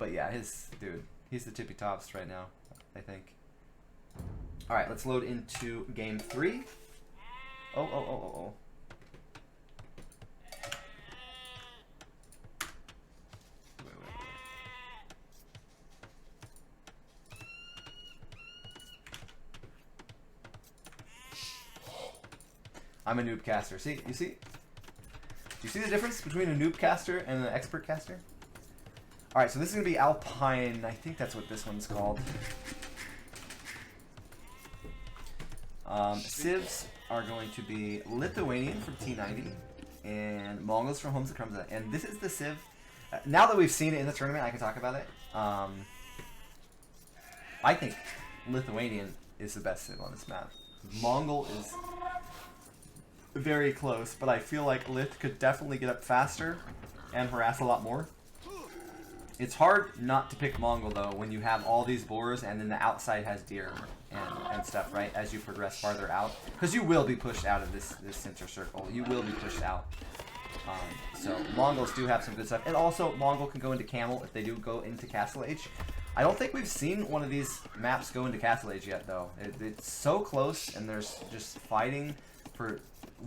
But yeah, he's the tippy tops right now, I think. All right, let's load into game 3. Oh. I'm a noob caster. See, you see? Do you see the difference between a noob caster and an expert caster? All right, so this is gonna be Alpine. I think that's what this one's called. Civs are going to be Lithuanian from T90 and Mongols from HumzaCrumza. And this is the Civ. Now that we've seen it in the tournament, I can talk about it. I think Lithuanian is the best Civ on this map. Mongol is very close, but I feel like Lith could definitely get up faster and harass a lot more. It's hard not to pick Mongol though when you have all these boars and then the outside has deer and stuff, right? As you progress farther out, because you will be pushed out of this center circle. You will be pushed out. So Mongols do have some good stuff, and also Mongol can go into Camel if they do go into Castle Age. I don't think we've seen one of these maps go into Castle Age yet though. It's so close, and there's just fighting for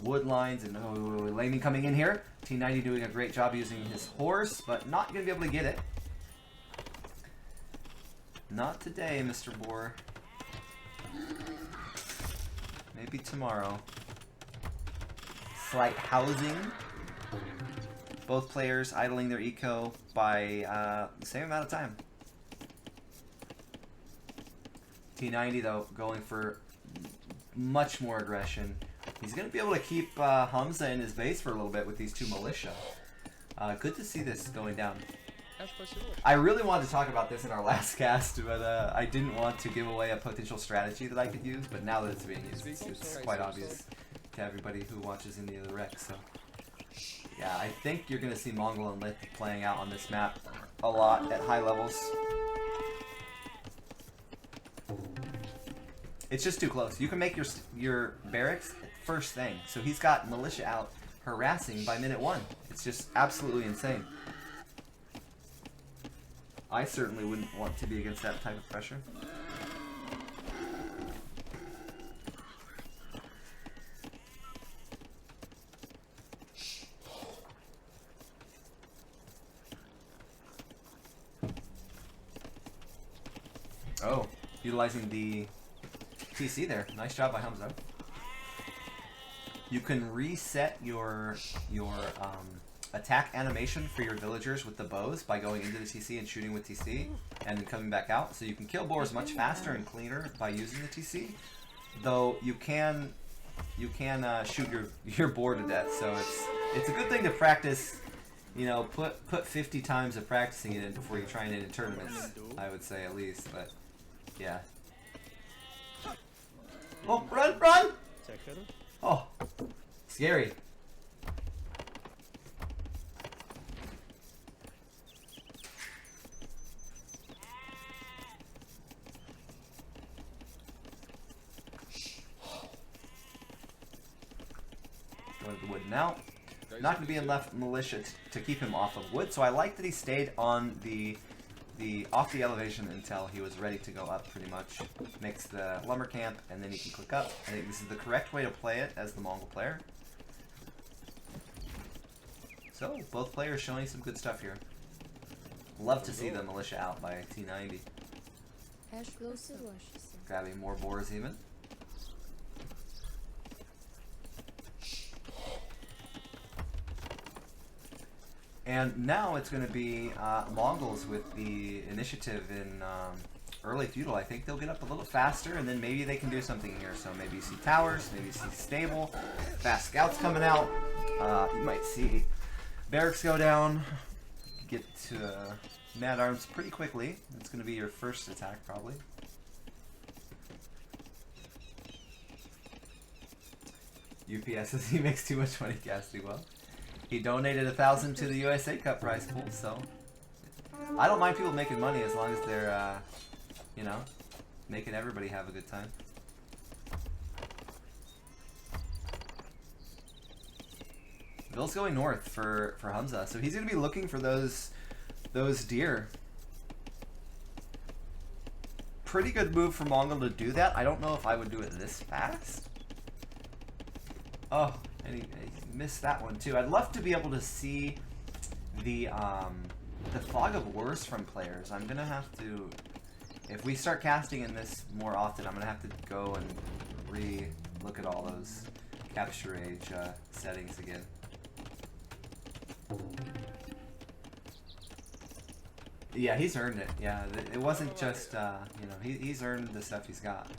wood lines, and Laming coming in here. T90 doing a great job using his horse, but not going to be able to get it. Not today, Mr. Boar. Maybe tomorrow. Slight housing. Both players idling their eco by the same amount of time. T90 though going for much more aggression. He's going to be able to keep Humza in his base for a little bit with these 2 militia. Good to see this going down. I really wanted to talk about this in our last cast, but I didn't want to give away a potential strategy that I could use, but now that it's being used, it's quite obvious to everybody who watches any of the Rex. So, yeah, I think you're going to see Mongol and Lith playing out on this map a lot at high levels. It's just too close. You can make your barracks first thing. So he's got militia out harassing by minute 1. It's just absolutely insane. I certainly wouldn't want to be against that type of pressure. Oh, utilizing the TC there. Nice job by Humza. You can reset your attack animation for your villagers with the bows by going into the TC and shooting with TC and then coming back out. So you can kill boars much faster and cleaner by using the TC. Though you can shoot your boar to death. So it's a good thing to practice. You know, put 50 times of practicing it in before you try it in tournaments. I would say at least, but yeah. Oh, run! Oh, scary. Going to the wood now. Not going to be enough militia to keep him off of wood, so I like that he stayed on off the elevation until he was ready to go up pretty much. Makes the lumber camp, and then he can click up. I think this is the correct way to play it as the Mongol player. So, both players showing some good stuff here. Love to see the militia out by T90. Grabbing more boars even. And now it's going to be Mongols with the initiative in early feudal. I think they'll get up a little faster, and then maybe they can do something here. So maybe you see towers, maybe you see stable, fast scouts coming out. You might see barracks go down, get to mad arms pretty quickly. It's going to be your first attack probably. UPS says he makes too much money casting well. He donated 1,000 to the USA Cup prize pool, so I don't mind people making money as long as they're, you know, making everybody have a good time. Bill's going north for Humza, so he's going to be looking for those deer. pretty good move for Mongol to do that. I don't know if I would do it this fast. Oh, and he missed that one too. I'd love to be able to see the fog of wars from players. I'm gonna have to, if we start casting in this more often, I'm gonna have to go and re-look at all those capture age settings again. Yeah, he's earned it. Yeah, it wasn't just, you know, he's earned the stuff he's got.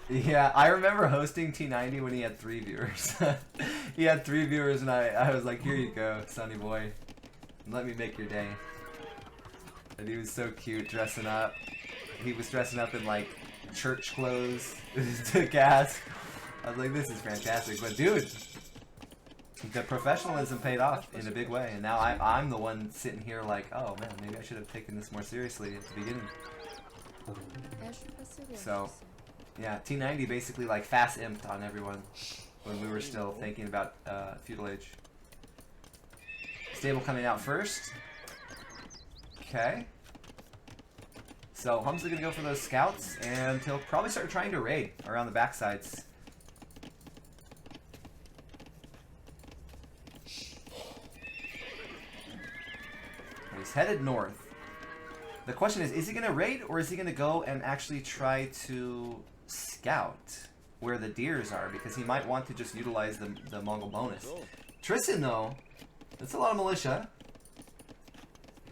Yeah, I remember hosting T90 when he had 3 viewers. He had 3 viewers and I was like, here you go, sonny boy. Let me make your day. And he was so cute dressing up. He was dressing up in like church clothes to cast. I was like, this is fantastic. But dude, the professionalism paid off in a big way. And now I'm the one sitting here like, oh man, maybe I should have taken this more seriously at the beginning. So, yeah, T90 basically like fast imped on everyone when we were still thinking about feudal age. Stable coming out first. Okay. So Humza gonna go for those scouts, and he'll probably start trying to raid around the backsides. He's headed north. The question is he gonna raid, or is he gonna go and actually try to scout where the deers are? Because he might want to just utilize the Mongol bonus. Tristan though, that's a lot of militia.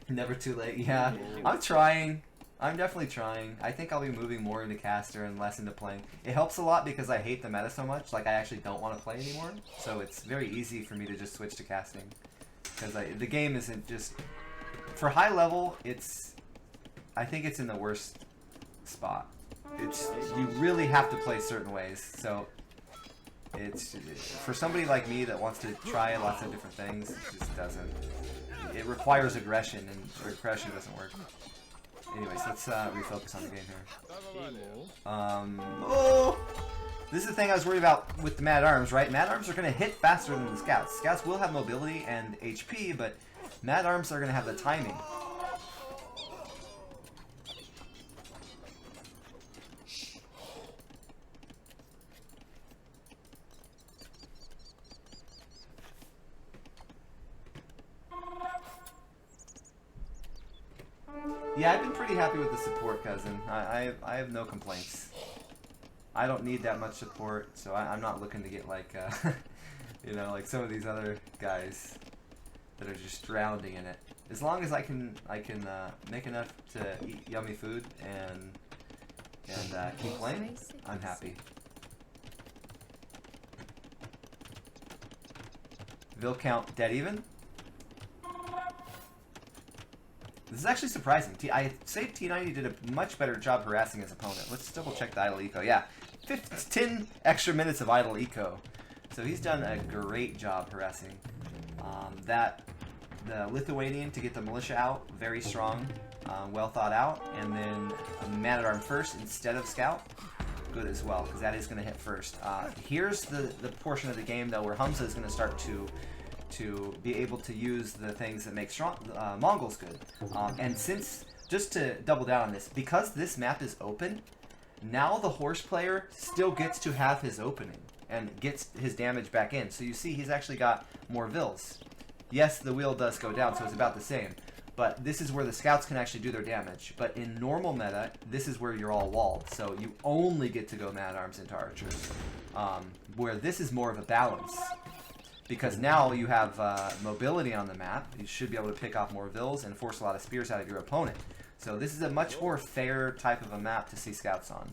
Never too late. Yeah, I'm trying. I'm definitely trying. I think I'll be moving more into caster and less into playing. It helps a lot because I hate the meta so much. Like, I actually don't want to play anymore. So it's very easy for me to just switch to casting. Because the game isn't just... For high level, it's... I think it's in the worst spot. It's... You really have to play certain ways. So... It's... For somebody like me that wants to try lots of different things, it just doesn't... It requires aggression, and aggression doesn't work. Anyways, let's refocus on the game here. Oh! This is the thing I was worried about with the Mad Arms, right? Mad Arms are going to hit faster than the Scouts. Scouts will have mobility and HP, but Mad Arms are going to have the timing. Yeah, I've been pretty happy with the support, cousin. I have no complaints. I don't need that much support, so I'm not looking to get like, you know, like some of these other guys that are just drowning in it. As long as I can make enough to eat yummy food and keep playing, I'm happy. Vil count dead even. This is actually surprising. I say T90 did a much better job harassing his opponent. Let's double check the idle eco. Yeah, 10 extra minutes of idle eco. So he's done a great job harassing. The Lithuanian to get the militia out, very strong, well thought out. And then a man-at-arm first instead of scout, good as well, because that is going to hit first. Here's the portion of the game, though, where Humza is going to start to be able to use the things that make strong Mongols good. And since, just to double down on this, because this map is open, now the horse player still gets to have his opening and gets his damage back in. So you see he's actually got more Vils. Yes, the wheel does go down, so it's about the same. But this is where the scouts can actually do their damage. But in normal meta, this is where you're all walled. So you only get to go man-at-arms into archers. Where this is more of a balance. Because now you have mobility on the map. You should be able to pick off more Vils and force a lot of spears out of your opponent. So this is a much more fair type of a map to see scouts on.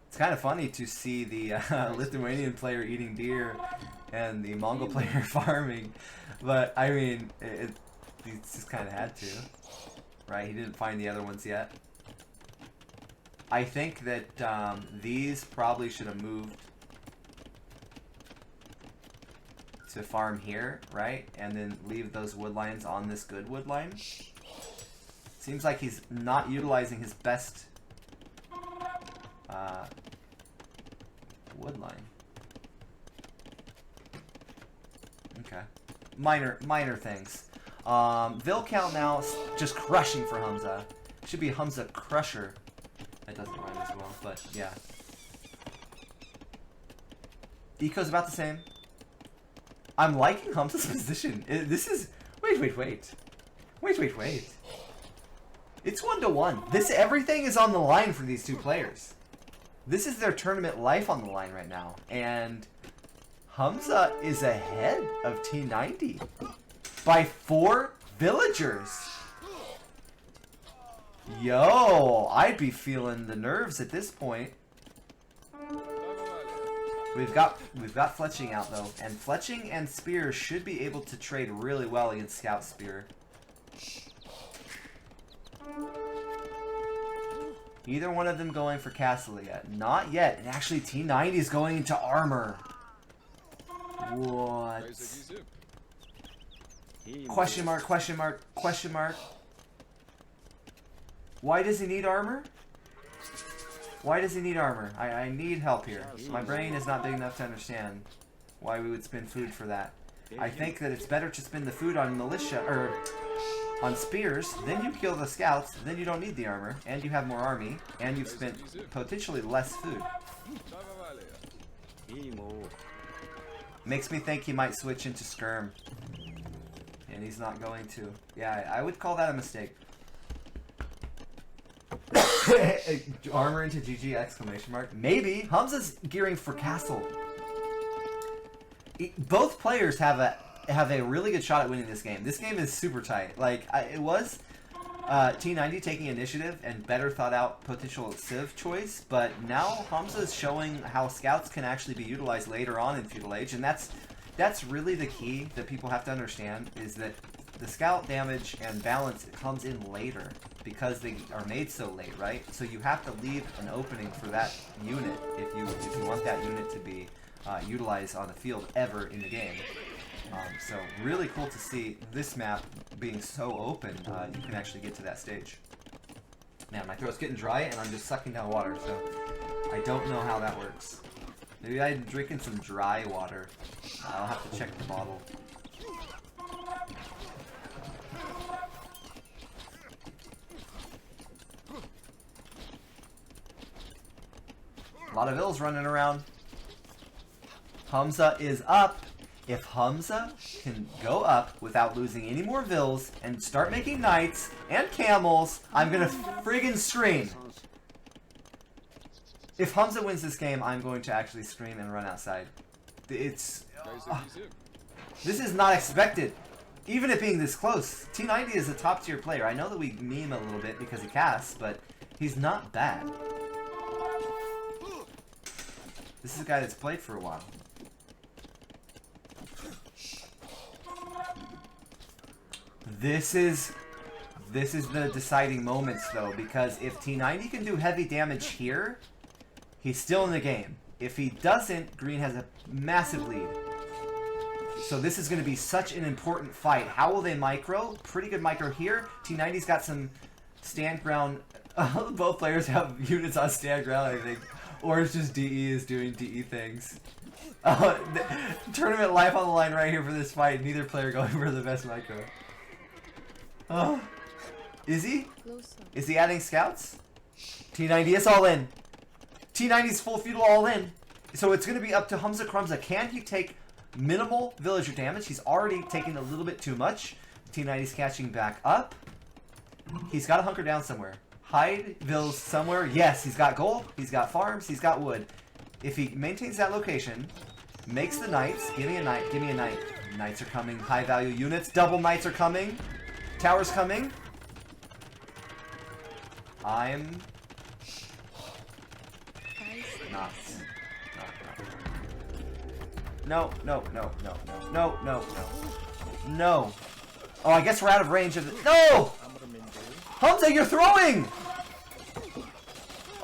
It's kind of funny to see the Lithuanian player eating deer and the Mongol player farming. But, I mean, he just kind of had to. Right? He didn't find the other ones yet. I think that these probably should have moved to farm here, right? And then leave those wood lines on this good wood line. Seems like he's not utilizing his best wood line. Okay. Minor things. Vil count now, just crushing for Humza. Should be Humza Crusher. That doesn't rhyme as well, but yeah. Eco's about the same. I'm liking Humza's position. This is... Wait. It's 1-1. Everything is on the line for these two players. This is their tournament life on the line right now. And Humza is ahead of T90 by 4 villagers. Yo, I'd be feeling the nerves at this point. We've got Fletching out though, and Fletching and Spear should be able to trade really well against Scout Spear. Either one of them going for Castle yet? Not yet. And actually T90 is going into armor. What? Question mark, question mark, question mark. Why does he need armor? Why does he need armor? I need help here. My brain is not big enough to understand why we would spend food for that. I think that it's better to spend the food on militia, or on spears, then you kill the scouts, then you don't need the armor, and you have more army, and you've spent potentially less food. Makes me think he might switch into Skirm. And he's not going to. Yeah, I would call that a mistake. Armor into GG exclamation mark. Maybe. Humza's gearing for Castle. Both players have a really good shot at winning this game. This game is super tight. Like, it was T90 taking initiative and better thought out potential Civ choice, but now Humza is showing how scouts can actually be utilized later on in Feudal Age, and that's really the key that people have to understand, is that the scout damage and balance comes in later because they are made so late, right? So you have to leave an opening for that unit if you want that unit to be utilized on the field ever in the game. So really cool to see this map being so open, you can actually get to that stage. Man, my throat's getting dry and I'm just sucking down water, so I don't know how that works. Maybe I'm drinking some dry water. I'll have to check the bottle. A lot of ills running around. Humza is up. If Humza can go up without losing any more vills and start making knights and camels, I'm gonna friggin' scream. If Humza wins this game, I'm going to actually scream and run outside. This is not expected. Even it being this close. T90 is a top tier player. I know that we meme a little bit because he casts, but he's not bad. This is a guy that's played for a while. This is the deciding moments though, because if T90 can do heavy damage here, he's still in the game. If he doesn't, Green has a massive lead. So this is going to be such an important fight. How will they micro? Pretty good micro here. T90's got some stand ground. Both players have units on stand ground, I think. Or it's just DE is doing DE things. Tournament life on the line right here for this fight. Neither player going for the best micro. Oh. Is he? Is he adding scouts? T90 is all in. T90's full feudal all in. So it's going to be up to HumzaCrumza. Can he take minimal villager damage? He's already taking a little bit too much. T90's catching back up. He's got to hunker down somewhere. Hide vills somewhere. Yes, he's got gold. He's got farms. He's got wood. If he maintains that location, makes the knights. Give me a knight. Give me a knight. Knights are coming. High value units. Double knights are coming. Towers coming. I'm not. No. No. Oh, I guess we're out of range of the... No! Humza, you're throwing!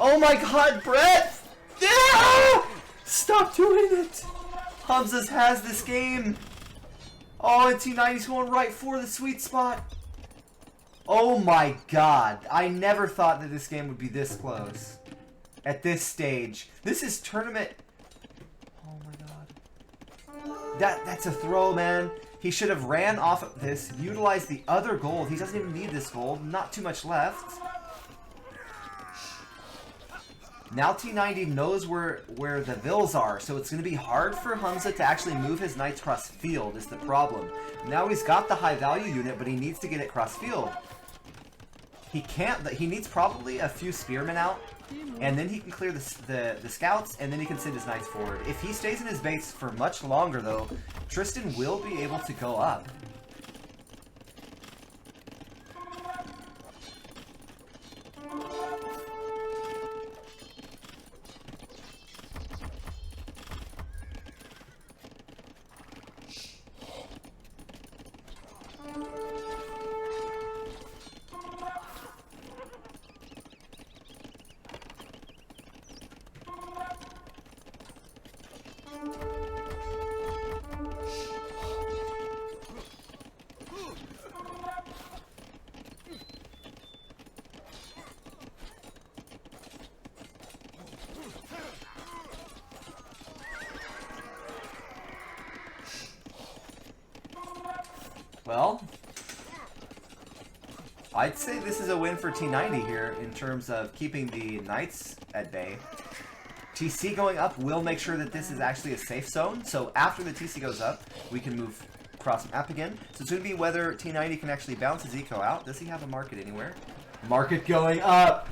Oh my god, Brett! Yeah! Stop doing it! Humza has this game. Oh, and T90's going right for the sweet spot. Oh my god. I never thought that this game would be this close. At this stage. This is tournament... Oh my god. That's a throw, man. He should have ran off of this, utilized the other gold. He doesn't even need this gold. Not too much left. Now T90 knows where the vills are, so it's going to be hard for Humza to actually move his knights cross field is the problem. Now he's got the high value unit, but he needs to get it cross field. He can't. He needs probably a few spearmen out, and then he can clear the scouts, and then he can send his knights forward. If he stays in his base for much longer, though, Tristan will be able to go up. Well, I'd say this is a win for T90 here in terms of keeping the knights at bay. TC going up will make sure that this is actually a safe zone. So after the TC goes up, we can move cross map again. So it's going to be whether T90 can actually bounce his eco out. Does he have a market anywhere? Market going up!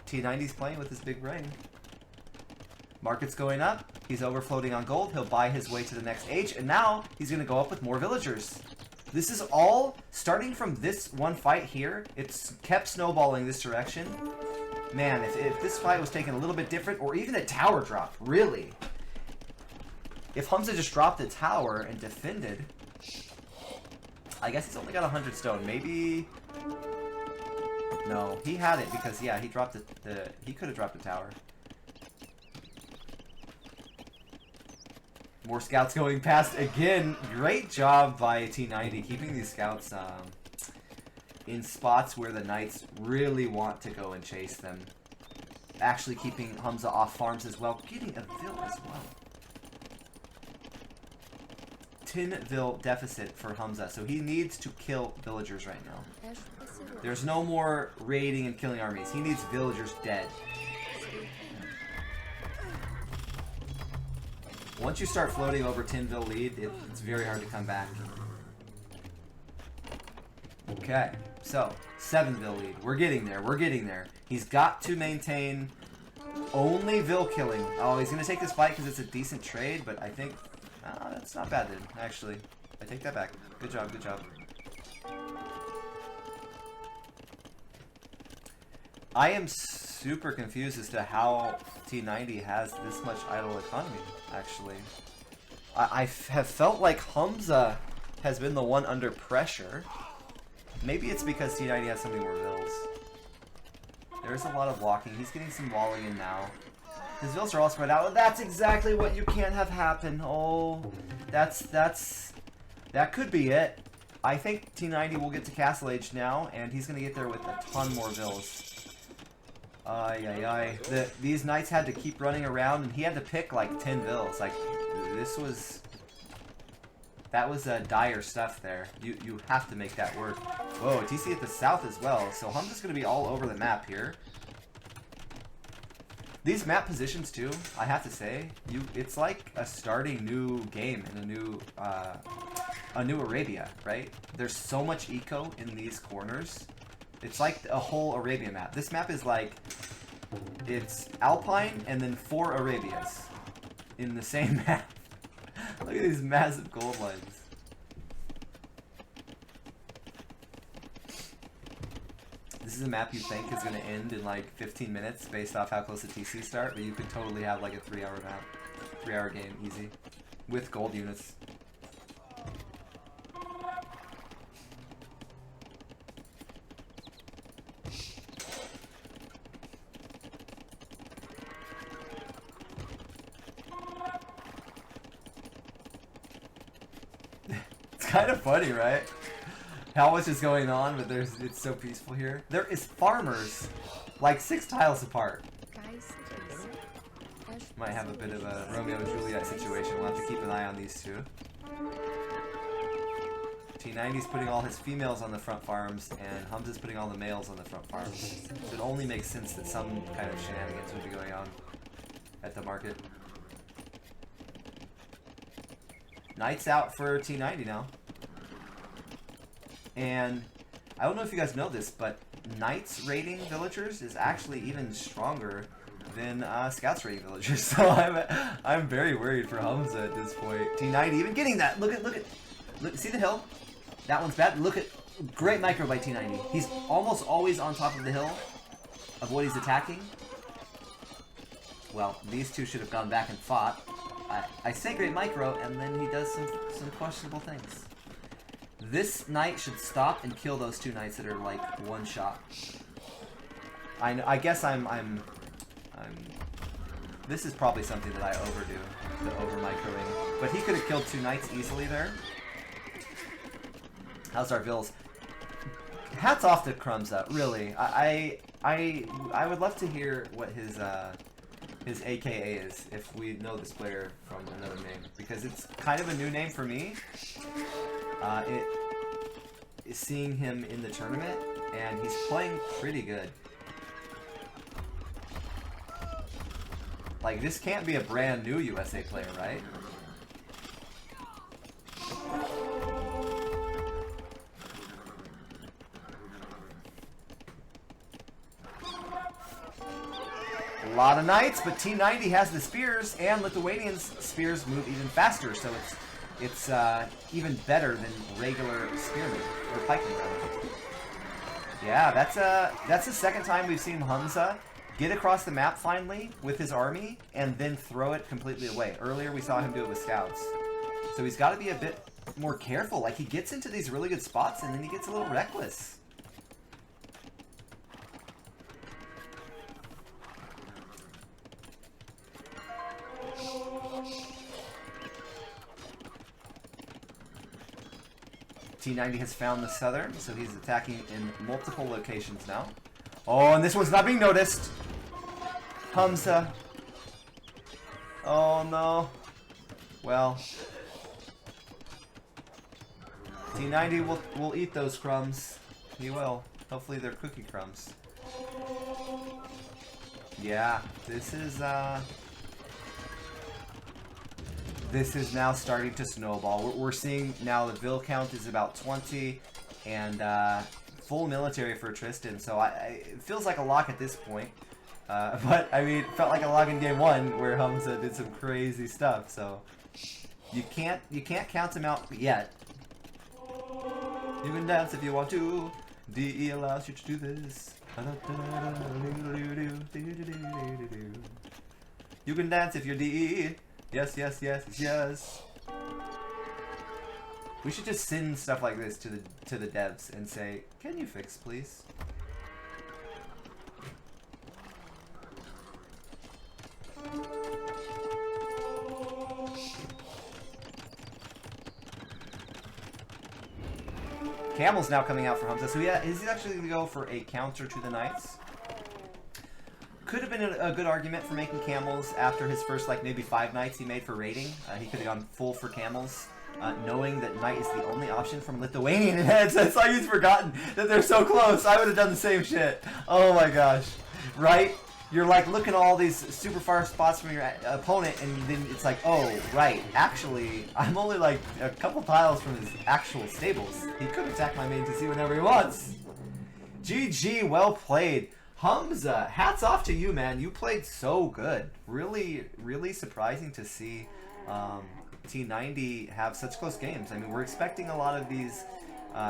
T90's playing with his big brain. Market's going up. He's overfloating on gold. He'll buy his way to the next age. And now he's going to go up with more villagers. This is all starting from this one fight here. It's kept snowballing this direction. Man, if this fight was taken a little bit different, or even a tower drop, really. If Humza just dropped the tower and defended, I guess he's only got 100 stone. Maybe... No, he had it because, yeah, he dropped he could have dropped the tower. More scouts going past again. Great job by T90 keeping these scouts in spots where the knights really want to go and chase them. Actually keeping Humza off farms as well. Getting a vill as well. 10 vill deficit for Humza, so he needs to kill villagers right now. There's no more raiding and killing armies. He needs villagers dead. Once you start floating over 10 vill lead, it's very hard to come back. Okay, so 7 vill lead. We're getting there. We're getting there. He's got to maintain only vill killing. Oh, he's going to take this fight because it's a decent trade, but I think... that's not bad then, actually. I take that back. Good job, good job. I am super confused as to how T90 has this much idle economy, actually. I have felt like Humza has been the one under pressure. Maybe it's because T90 has so many more vills. There's a lot of walking. He's getting some walling in now. His vills are all spread out. That's exactly what you can't have happen. Oh, that could be it. I think T90 will get to Castle Age now, and he's going to get there with a ton more vills. These knights had to keep running around, and he had to pick like 10 vills. Like, that was dire stuff there. You have to make that work. Whoa, TC at the south as well. So Humza's going to be all over the map here. These map positions too, I have to say, it's like a starting new game in a new Arabia, right? There's so much eco in these corners. It's like a whole Arabia map. This map is like, it's Alpine and then 4 Arabias in the same map. Look at these massive gold lines. This is a map you think is going to end in like 15 minutes based off how close the TC start, but you could totally have like a 3-hour map. 3-hour game, easy. With gold units. It's kind of funny, right? How much is going on, but it's so peaceful here. There is farmers, like 6 tiles apart. Might have a bit of a Romeo and Juliet situation. We'll have to keep an eye on these two. T90's putting all his females on the front farms, and Humza's putting all the males on the front farms. So it only makes sense that some kind of shenanigans would be going on at the market. Knights out for T90 now. And I don't know if you guys know this, but Knights raiding villagers is actually even stronger than Scouts raiding villagers. So I'm very worried for Humza at this point. T90 even getting that. Look, see the hill? That one's bad. Look at great micro by T90. He's almost always on top of the hill of what he's attacking. Well, these two should have gone back and fought. I say great micro, and then he does some questionable things. This knight should stop and kill those 2 knights that are like one shot. I guess I'm this is probably something that I overdo, the over microing. But he could have killed 2 knights easily there. How's our vills? Hats off to Crumza, really. I would love to hear what his AKA is, if we know this player from another name, because it's kind of a new name for me. Seeing him in the tournament, and he's playing pretty good. Like, this can't be a brand new USA player, right? A lot of knights, but T90 has the spears, and Lithuanians' spears move even faster, so it's even better than regular spearmen, or pikemen, rather. Yeah, that's the second time we've seen Humza get across the map finally with his army, and then throw it completely away. Earlier we saw him do it with scouts. So he's got to be a bit more careful. Like, he gets into these really good spots, and then he gets a little reckless. T90 has found the southern, so he's attacking in multiple locations now. Oh, and this one's not being noticed. Humza. Oh no. Well, T90 will eat those crumbs. He will. Hopefully they're cookie crumbs. Yeah, this is now starting to snowball. We're seeing now the Vil count is about 20, and full military for Tristan, so it feels like a lock at this point. But, I mean, it felt like a lock in game 1 where Humza did some crazy stuff, so you can't count him out yet. You can dance if you want to. DE allows you to do this. You can dance if you're DE. Yes, yes, yes, yes. We should just send stuff like this to the devs and say, "Can you fix, please?" Camel's now coming out for Humza, so yeah, he's actually going to go for a counter to the knights. Could have been a good argument for making camels after his first, like, maybe 5 knights he made for raiding. He could have gone full for camels, knowing that knight is the only option from Lithuanian heads. It's like he's forgotten that they're so close. I would have done the same shit. Oh my gosh. Right? You're like looking at all these super far spots from your opponent, and then it's like, oh, right, actually, I'm only like a couple tiles from his actual stables. He could attack my main TC whenever he wants. GG, well played. Humza, hats off to you, man. You played so good. Really, really surprising to see T90 have such close games. I mean, we're expecting a lot of these.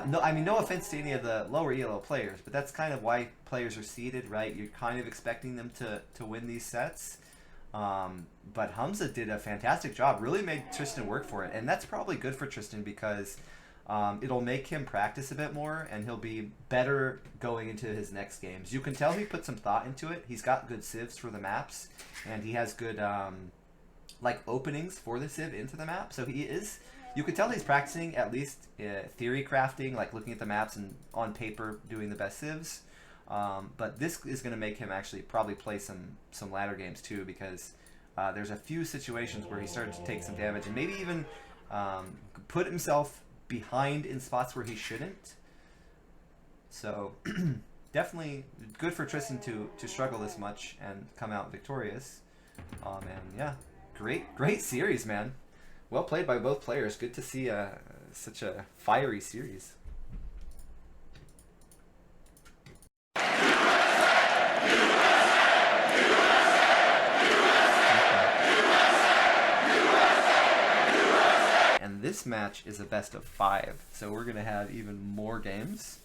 No offense to any of the lower ELO players, but that's kind of why players are seeded, right? You're kind of expecting them to win these sets. But Humza did a fantastic job. Really made Tristan work for it, and that's probably good for Tristan because it'll make him practice a bit more, and he'll be better going into his next games. You can tell he put some thought into it. He's got good civs for the maps, and he has good like openings for the civ into the map. So he is You could tell he's practicing at least theory crafting, like looking at the maps and on paper doing the best civs. But this is going to make him actually probably play some ladder games too, because there's a few situations where he started to take some damage and maybe even put himself behind in spots where he shouldn't. So definitely good for Tristan to struggle this much and come out victorious. And yeah, great series, man. Well played by both players. Good to see such a fiery series. And this match is a best of 5, so we're going to have even more games.